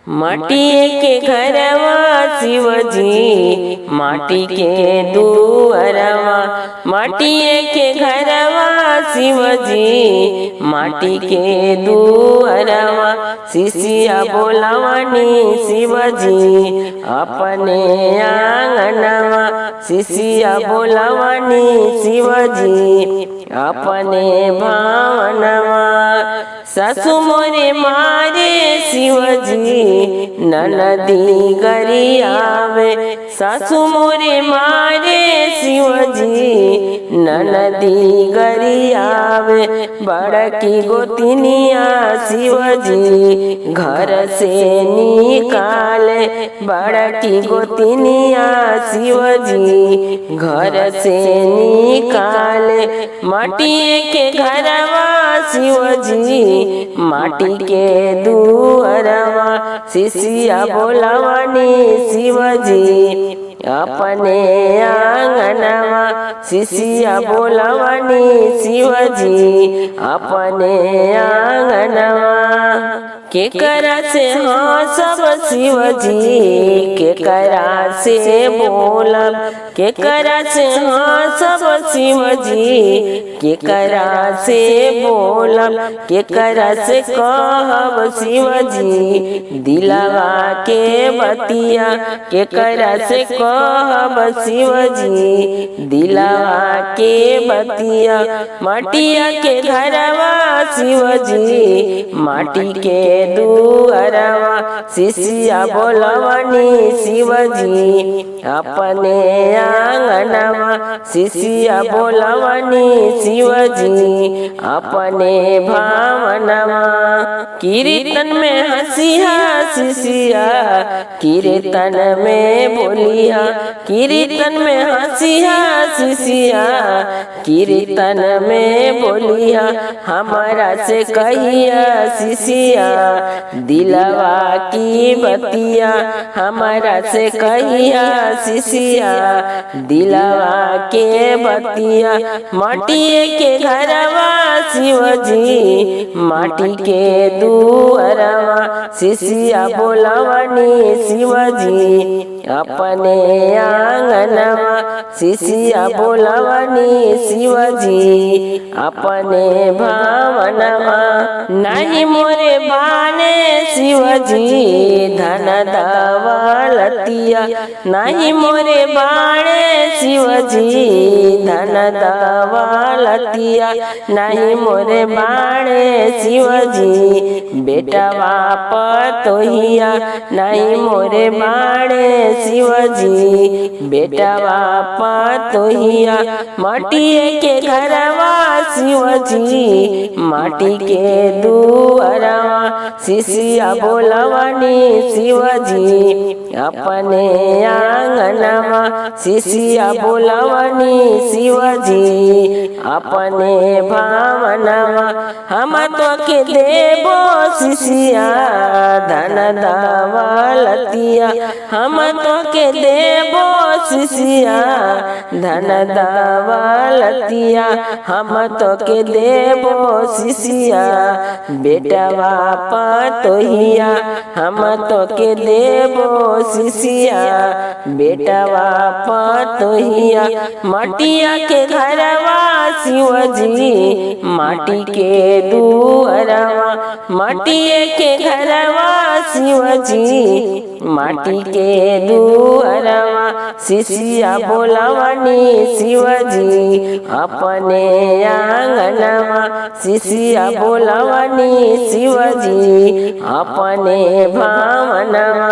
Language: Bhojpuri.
माटी के घरवा शिवजी माटी के दुअरवा, माटी के घरवा शिवजी माटी के दुअरवा। शिष्या बोलवनी शिवजी अपने आंगनवा, शिष्या बोलवनी शिवजी अपने भावनवा। सासु मोरे मारे शिवजी ननदी गरियावे, सासु मोरे मारे शिवजी ननदी गरियावे। बड़की गोतिनिया शिवजी घर से निकाले, बड़की गोतिनिया शिवजी घर से निकाले। माटी के घरवा शिवजी माटी के दुअरवा, शिष्या बोलवनी शिवजी अपने आंगनवा, शिष्या बोलवनी शिवजी अपने आंगनवा। केकरा से हाँ सब शिवजी केकरा से बोलब, केकरा से हाँ सब शिवजी केकरा से बोलब। केकरा से कहब शिवजी दिलवा के बतिया, केकरा से कहब शिवजी दिलवा के बतिया। माटिया के घरवा शिवजी माटी के दुअरवा, शिष्या बोलवनी शिवजी अपने आंगनवा, शिष्या बोलवनी शिवजी अपने भावनवा। कीर्तन में हंसिया शिष्या कीर्तन में बोलिया, कीर्तन में हंसिया शिष्या कीर्तन में बोलिया। हमारा से कहिया शिष्या दिलवा की बतिया, हमारा से कहिया शिष्या दिलवा के बतिया। माटी के घरवा शिवजी माटी के दुअरवा, शिष्या बोलवनी शिवजी अपने आंगनवा, शिष्या बोलवनी शिवजी अपने भावनवा। नहीं मोरे बाने शिवजी धन दौलतिया, नहीं मोरे बाणे शिवजी धन दौलतिया। नहीं मोरे बाणे शिवजी बेटवा पतोहिया, नहीं मोरे बाणे शिवजी बेटवा पतोहिया। माटी के घरवा शिवजी माटी के दुअरवा, शिष्या बोलवनी शिवजी अपने आंगनवा, शिष्या बोलवनी शिवजी अपने भावनवा। हम तो के देबो शिष्या धन दौलतिया, हम तो के देबो शिष्या धन दौलतिया। हम तो के देबो शिष्या बेटवा पतोहिया, हम तो के देबो शिष्या बेटवा पतोहिया। माटिया के घरवा शिवजी माटी के दुअरवा, माटी के घरवा शिवजी माटी के दुअरवा। शिष्या बोलवनी शिवजी अपने आंगनवा, शिष्या बोलवनी शिवजी अपने भावनवा।